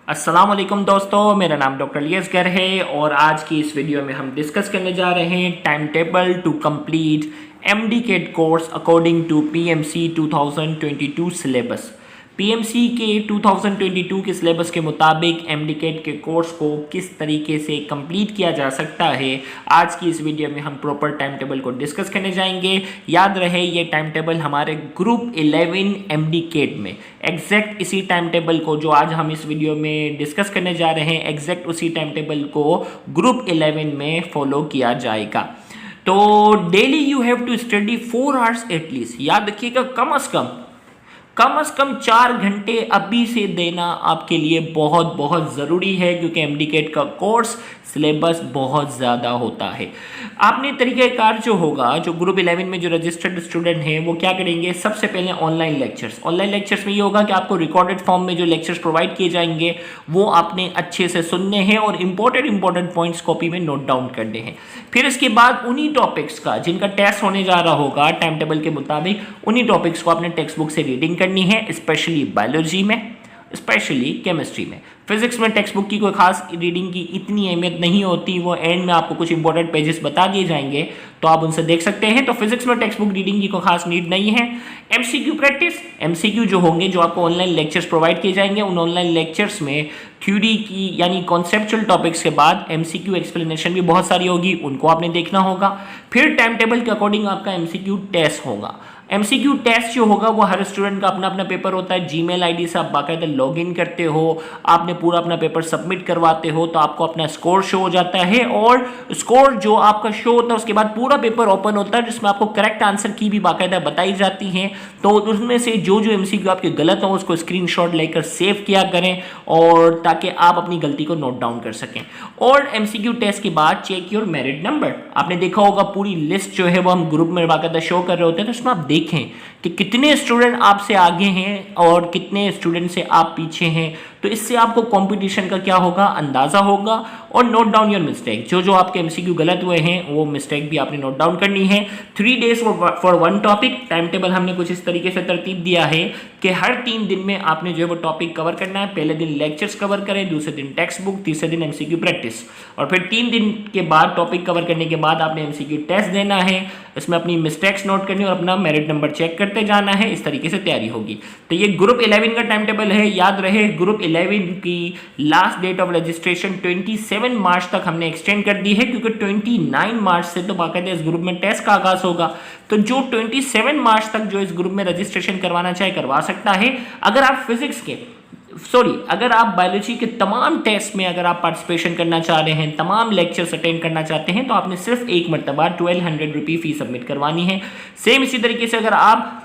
अस्सलाम वालेकुम दोस्तों, मेरा नाम डॉक्टर लियसगर है और आज की इस वीडियो में हम डिस्कस करने जा रहे हैं time table to complete MDCAT course according to PMC 2022 syllabus. पीएमसी के 2022 के सिलेबस के मुताबिक एमडी कैट के कोर्स को किस तरीके से कंप्लीट किया जा सकता है, आज की इस वीडियो में हम प्रॉपर टाइम टेबल को डिस्कस करने जाएंगे। याद रहे ये टाइम टेबल हमारे ग्रुप 11 एमडी कैट में एग्जैक्ट इसी टाइम टेबल को जो आज हम इस वीडियो में डिस्कस करने जा रहे हैं, एग्जैक्ट उसी टाइम टेबल को ग्रुप 11 में फॉलो किया जाएगा। तो daily you have to study 4 hours at least. याद रखिएगा, कम से कम 4 घंटे अभी से देना आपके लिए बहुत बहुत ज़रूरी है, क्योंकि एमडी कैट का कोर्स सिलेबस बहुत ज़्यादा होता है। आपने तरीक़ाकार जो होगा, जो ग्रुप 11 में जो रजिस्टर्ड स्टूडेंट हैं वो क्या करेंगे, सबसे पहले ऑनलाइन लेक्चर्स में ये होगा कि आपको रिकॉर्डेड फॉर्म में जो लेक्चर्स प्रोवाइड किए जाएंगे वो आपने अच्छे से सुनने हैं और इंपॉर्टेंट पॉइंट्स कॉपी में नोट डाउन करने हैं। फिर इसके बाद उन्हीं टॉपिक्स का जिनका टेस्ट होने जा रहा होगा टाइम टेबल के मुताबिक, उन्हीं टॉपिक्स को आपने टेक्स्ट बुक से रीडिंग करनी है, स्पेशली बायोलॉजी में, स्पेशली केमिस्ट्री में। फिजिक्स में टेक्स्ट बुक की कोई खास रीडिंग की इतनी अहमियत नहीं होती, वो एंड में आपको कुछ इंपॉर्टेंट पेजेस बता दिए जाएंगे तो आप उनसे देख सकते हैं। तो फिजिक्स में टेक्स्ट बुक रीडिंग की कोई खास नीड नहीं है। एमसीक्यू प्रैक्टिस, एमसीक्यू जो होंगे, जो आपको ऑनलाइन लेक्चर्स प्रोवाइड किए जाएंगे, उन ऑनलाइन लेक्चर्स में थ्योरी की यानी कॉन्सेप्चुअल टॉपिक्स के बाद एमसीक्यू एक्सप्लेनेशन भी बहुत सारी होगी, उनको आपने देखना होगा। फिर टाइम टेबल के अकॉर्डिंग आपका एमसीक्यू टेस्ट होगा। एमसीक्यू टेस्ट जो होगा वो हर स्टूडेंट का अपना अपना पेपर होता है। जीमेल आईडी से आप बाकायदा लॉगिन करते हो, आपने पूरा अपना पेपर सबमिट करवाते हो तो आपको अपना स्कोर शो हो जाता है, और स्कोर जो आपका शो होता है उसके बाद पूरा पेपर ओपन होता है जिसमें आपको करेक्ट आंसर की भी बाकायदा बताई जाती हैं। तो उसमें से जो एमसीक्यू आपके गलत हो उसको स्क्रीनशॉट लेकर सेव किया करें, और ताकि आप अपनी गलती को नोट डाउन कर सकें। और एमसीक्यू टेस्ट के बाद चेक योर मेरिट नंबर। आपने देखा होगा पूरी लिस्ट जो है वो हम ग्रुप में बाकायदा शो कर रहे होते हैं, तो उसमें आप देखें कि कितने स्टूडेंट आपसे आगे हैं और कितने स्टूडेंट से आप पीछे हैं। तो इससे आपको कंपटीशन का क्या होगा, अंदाजा होगा। और नोट डाउन योर मिस्टेक, जो आपके एमसीक्यू गलत हुए हैं वो मिस्टेक भी आपने नोट डाउन करनी है। 3 days for 1 topic. Time table हमने कुछ इस तरीके से तरतीब दिया है कि हर 3 दिन में आपने जो है वो टॉपिक कवर करना है। पहले दिन लेक्चर्स कवर करें, दूसरे दिन टेक्स्ट बुक, तीसरे दिन एमसीक्यू प्रैक्टिस, और फिर 3 दिन के बाद टॉपिक कवर करने के बाद आपने एमसीक्यू टेस्ट देना है। इसमें अपनी मिस्टेक्स नोट करनी और अपना मेरिट नंबर चेक करते जाना है। इस तरीके से तैयारी होगी। तो ये ग्रुप 11 का टाइम टेबल है। याद रहे, ग्रुप 11 की लास्ट डेट ऑफ रजिस्ट्रेशन 27 मार्च तक हमने एक्सटेंड कर दी है, क्योंकि 29 मार्च से तो बाकायदा इस ग्रुप में टेस्ट का आगाज होगा। तो जो 27 मार्च तक जो इस ग्रुप में रजिस्ट्रेशन करवाना चाहे करवा सकता है। अगर आप बायोलॉजी के तमाम टेस्ट में अगर आप पार्टिसिपेशन करना चाह रहे हैं, तमाम लेक्चर्स अटेंड करना चाहते हैं, तो आपने सिर्फ एक मरतबा 1200 रुपये फीस सबमिट करवानी है। सेम इसी तरीके से अगर आप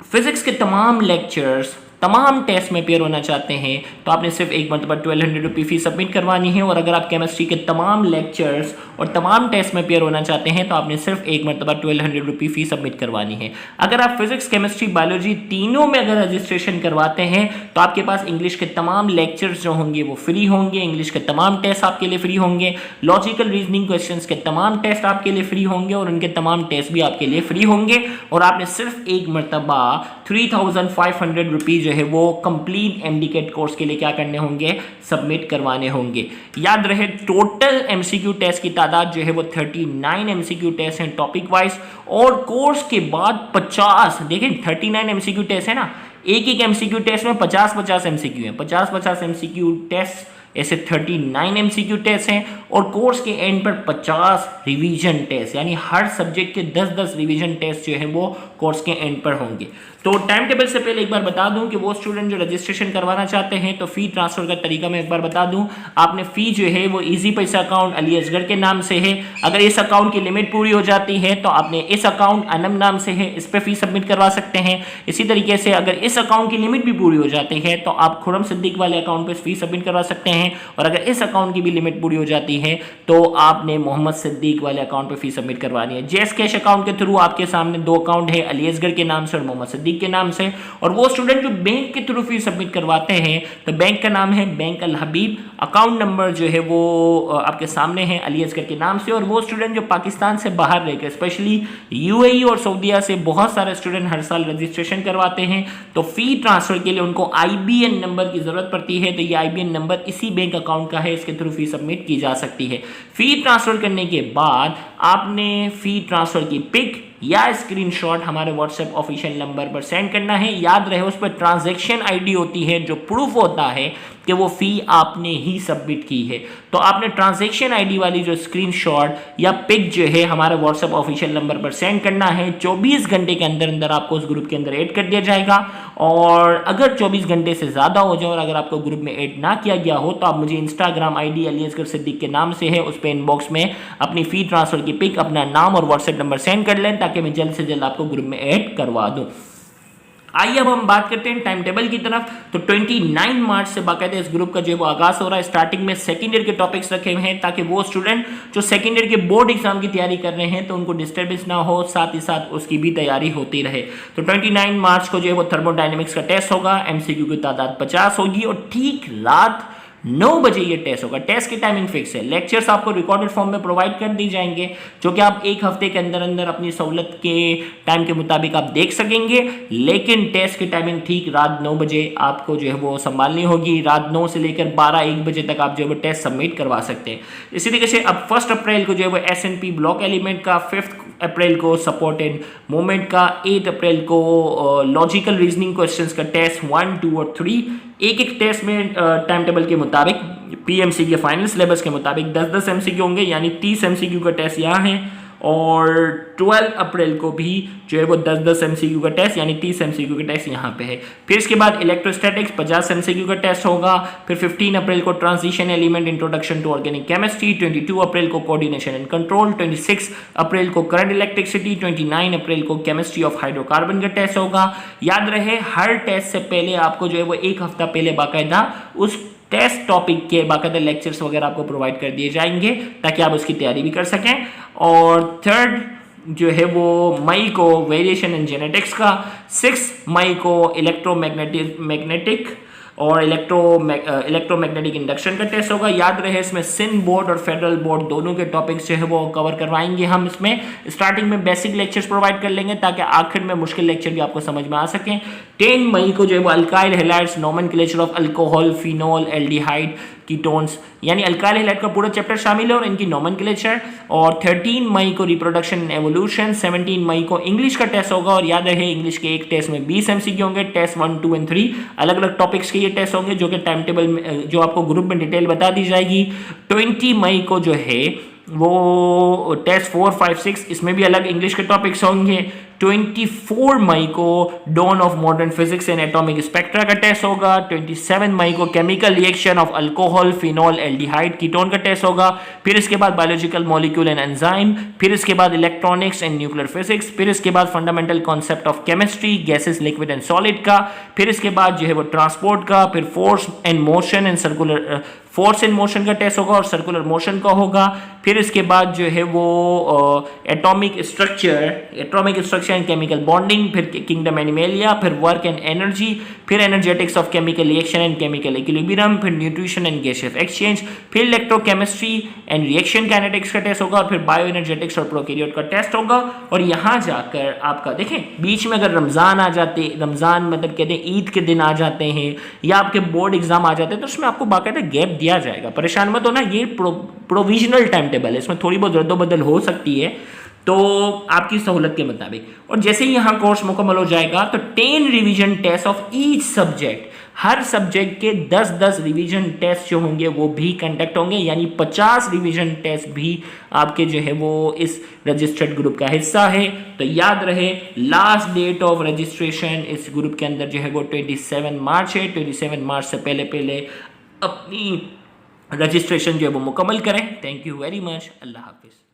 फिजिक्स के तमाम लेक्चर्स, तमाम टेस्ट में पेयर होना चाहते हैं, तो आपने सिर्फ एक मरतबा 1200 रुपये फीस सबमिट करवानी है। और अगर आप केमिस्ट्री के तमाम लेक्चर्स और तमाम टेस्ट में पेयर होना चाहते हैं तो आपने सिर्फ एक मरतबा 1200 रुपये फीस सबमिट करवानी है। अगर आप फिजिक्स, केमिस्ट्री, बायोलॉजी तीनों में अगर रजिस्ट्रेशन करवाते हैं तो आपके पास इंग्लिश के तमाम लेक्चर्स जो होंगे वो फ्री होंगे, इंग्लिश के तमाम टेस्ट आपके लिए फ्री होंगे, लॉजिकल रीजनिंग क्वेश्चंस के तमाम टेस्ट आपके लिए फ्री होंगे, और उनके तमाम टेस्ट भी आपके लिए फ्री होंगे। और आपने सिर्फ एक मरतबा 3500 रुपये जो है वो कंप्लीट एमडी कैट कोर्स के लिए क्या करने होंगे, सबमिट करवाने होंगे। याद रहे, टोटल एमसीक्यू टेस्ट की तादाद जो है वो 39 एमसीक्यू टेस्ट हैं टॉपिक वाइज, और कोर्स के बाद 50, देखें 39 एमसीक्यू टेस्ट है ना, एक एमसीक्यू टेस्ट में 50-50 एमसीक्यू हैं, 50-50 एमसीक्यू टेस्ट, ऐसे 39 एमसीक्यू टेस्ट हैं। और कोर्स के एंड पर 50 रिवीजन टेस्ट, यानी हर सब्जेक्ट के 10-10 रिवीजन टेस्ट जो है वो कोर्स के एंड पर होंगे। तो टाइम टेबल से पहले एक बार बता दूं कि वो स्टूडेंट जो रजिस्ट्रेशन करवाना चाहते हैं तो फी ट्रांसफर का तरीका मैं एक बार बता दूं। आपने फी जो है वो इजी पैसा अकाउंट अली असगर के नाम से है। अगर इस अकाउंट की लिमिट पूरी हो जाती है तो आपने इस अकाउंट अनम नाम से है, इस पर फी सबमिट करवा सकते हैं। इसी तरीके से अगर इस अकाउंट की लिमिट भी पूरी हो जाती है तो आप खुरम सिद्दीक वाले अकाउंट पर फी सबमिट करवा सकते हैं, और अगर इस अकाउंट की भी लिमिट पूरी हो जाती है तो आपने मोहम्मद सिद्दीक वाले अकाउंट पर फी सबमिट करवानी है। जेएस कैश अकाउंट के थ्रू आपके सामने 2 अकाउंट है, अली असगर के नाम से और मोहम्मद सिद्दीक सिद्दीक के नाम से। और वो स्टूडेंट जो बैंक के थ्रू फीस सबमिट करवाते हैं तो बैंक का नाम है बैंक अल हबीब, अकाउंट नंबर जो है वो आपके सामने है अली असगर के नाम से। और वो स्टूडेंट जो पाकिस्तान से बाहर रहकर स्पेशली यूएई और सऊदीया से बहुत सारे स्टूडेंट हर साल रजिस्ट्रेशन करवाते हैं, तो फी ट्रांसफर के लिए उनको आईबीएन नंबर की जरूरत पड़ती है। तो ये आईबीएन नंबर इसी बैंक अकाउंट का है, इसके थ्रू फी सबमिट की जा सकती है। फी ट्रांसफर करने के बाद आपने फी ट्रांसफर की पिक या स्क्रीनशॉट हमारे व्हाट्सएप ऑफिशियल नंबर पर सेंड करना है। याद रहे उस पर ट्रांजैक्शन आईडी होती है जो प्रूफ होता है कि वो फी आपने ही सबमिट की है। तो आपने ट्रांजैक्शन आईडी वाली जो स्क्रीनशॉट या पिक जो है हमारे व्हाट्सएप ऑफिशियल नंबर पर सेंड करना है। 24 घंटे के अंदर अंदर आपको उस ग्रुप के अंदर ऐड कर दिया जाएगा। और अगर 24 घंटे से ज़्यादा हो जाए और अगर आपको ग्रुप में ऐड ना किया गया हो तो आप मुझे इंस्टाग्राम आईडी अली असगर सिद्दीक के नाम से है, उस पर इनबॉक्स में अपनी फी ट्रांसफर की पिक, अपना नाम और व्हाट्सएप नंबर सेंड कर लें ताकि मैं जल्द से जल्द आपको ग्रुप में ऐड करवा दूं। आइए अब हम बात करते हैं टाइम टेबल की तरफ। तो 29 मार्च से बाकायदा इस ग्रुप का जो है वो आगाज हो रहा है। स्टार्टिंग में सेकेंड ईयर के टॉपिक्स रखे हुए हैं ताकि वो स्टूडेंट जो सेकेंड ईयर के बोर्ड एग्जाम की तैयारी कर रहे हैं तो उनको डिस्टर्बेंस ना हो, साथ ही साथ उसकी भी तैयारी होती रहे। तो 29 मार्च को जो है वो थर्मोडायनेमिक्स का टेस्ट होगा, एमसीक्यू की तादाद 50 होगी और ठीक रात 9 बजे ये टेस्ट होगा। टेस्ट की टाइमिंग फिक्स है। लेक्चर्स आपको रिकॉर्डेड फॉर्म में प्रोवाइड कर दी जाएंगे जो कि आप एक हफ्ते के अंदर अंदर अपनी सहूलत के टाइम के मुताबिक आप देख सकेंगे, लेकिन टेस्ट की टाइमिंग ठीक रात 9 बजे आपको जो है वो संभालनी होगी। रात 9 से लेकर 12-1 बजे तक आप जो है वो टेस्ट सबमिट करवा सकते हैं। इसी तरीके से अब 1 अप्रैल को जो है वो एसएनपी ब्लॉक एलिमेंट का, 5 अप्रैल को सपोर्ट एंड मूवमेंट का, 8 अप्रैल को लॉजिकल रीजनिंग क्वेश्चंस का टेस्ट 1, 2 और 3। एक टेस्ट में टाइम टेबल के मुताबिक पीएमसी के फाइनल सिलेबस के मुताबिक 10-10 एमसीक्यू होंगे, यानी 30 एमसीक्यू का टेस्ट यहाँ है। और 12 अप्रैल को भी जो है वो 10-10 एमसीक्यू का टेस्ट यानी 30 एमसीक्यू का टेस्ट यहाँ पे है। फिर इसके बाद इलेक्ट्रोस्टैटिक्स 50 एमसीक्यू का टेस्ट होगा। फिर 15 अप्रैल को transition element introduction to organic chemistry, 22 April को कोऑर्डिनेशन एंड कंट्रोल, 26 अप्रैल को करंट इलेक्ट्रिसिटी, 29 अप्रैल को केमिस्ट्री ऑफ हाइड्रोकार्बन का टेस्ट होगा। याद रहे हर टेस्ट से पहले आपको जो है वो एक हफ्ता पहले बाकायदा उस टेस्ट टॉपिक के बाकायदा लेक्चर्स वगैरह आपको प्रोवाइड कर दिए जाएंगे ताकि आप उसकी तैयारी भी कर सकें। और 3 जो है वो मई को वेरिएशन इन जेनेटिक्स का, 6 मई को इलेक्ट्रोमैग्नेटिक और इलेक्ट्रोमैग्नेटिक इंडक्शन का टेस्ट होगा। याद रहे इसमें सिंध बोर्ड और फेडरल बोर्ड दोनों के टॉपिक्स जो है वो कवर करवाएंगे हम। इसमें स्टार्टिंग में बेसिक लेक्चर्स प्रोवाइड कर लेंगे ताकि आखिर में मुश्किल लेक्चर भी आपको समझ में आ सकें। 10 मई को जो है वो alkyl halides, nomenclature of alcohol, phenol, aldehyde, ketones यानी अल्काइल हैलाइड का पूरा चैप्टर शामिल है और इनकी नोमेनक्लेचर। और 13 मई को रिप्रोडक्शन एंड एवोल्यूशन, 17 मई को इंग्लिश का टेस्ट होगा। और याद रहे इंग्लिश के एक टेस्ट में 20 एमसीक्यू होंगे। टेस्ट 1, 2 और 3 अलग अलग टॉपिक्स के ये टेस्ट होंगे जो कि टाइम टेबल में जो आपको ग्रुप में डिटेल बता दी जाएगी। 20 मई को जो है वो टेस्ट 4, 5, 6 इसमें भी अलग इंग्लिश के टॉपिक्स होंगे। 24 मई को dawn of modern physics and atomic spectra का टेस्ट होगा। 27 मई को chemical reaction of alcohol, phenol, aldehyde, ketone का टेस्ट होगा। फिर इसके बाद बायोलॉजिकल मॉलिक्यूल एंड एंजाइम, फिर इसके बाद इलेक्ट्रॉनिक्स एंड न्यूक्लियर फिजिक्स, फिर इसके बाद fundamental concept of chemistry, gases, liquid and solid का, फिर इसके बाद जो है वो ट्रांसपोर्ट का, फिर force and motion and circular force in motion का टेस्ट होगा और सर्कुलर मोशन का होगा। फिर इसके बाद जो है वो atomic structure and chemical bonding, फिर किंगडम एनिमेलिया, फिर वर्क एंड एनर्जी, फिर energetics of chemical reaction and chemical equilibrium, फिर न्यूट्रिशन एंड गैसियस एक्सचेंज, फिर इलेक्ट्रोकेमिस्ट्री एंड रिएक्शन काइनेटिक्स का टेस्ट होगा और फिर बायो एनर्जेटिक्स और प्रोकैरियोट का टेस्ट होगा। और यहाँ जाकर आपका देखें बीच में अगर रमज़ान आ जाते, रमज़ान मतलब कहते हैं ईद के दिन आ जाते हैं या आपके बोर्ड एग्जाम आ जाते हैं तो उसमें आपको बाकायदा गैप दिया जाएगा। परेशान मत होना, ये प्रोविजनल टाइम टेबल है, इसमें थोड़ी बहुत रद्दोबदल हो सकती है तो आपकी सहूलत के मुताबिक। और जैसे ही यहाँ कोर्स मुकम्मल हो जाएगा तो 10 revision test of each subject, हर सब्जेक्ट के 10-10 रिवीजन टेस्ट जो होंगे वो भी कंडक्ट होंगे, यानी 50 रिवीजन टेस्ट भी आपके जो है वो इस रजिस्टर्ड ग्रुप का हिस्सा है। तो याद रहे लास्ट डेट ऑफ रजिस्ट्रेशन इस ग्रुप के अंदर जो है वो 27 मार्च है। 27 मार्च से पहले अपनी रजिस्ट्रेशन जो है वो मुकम्मल करें। Thank you very much. अल्लाह हाफिज़।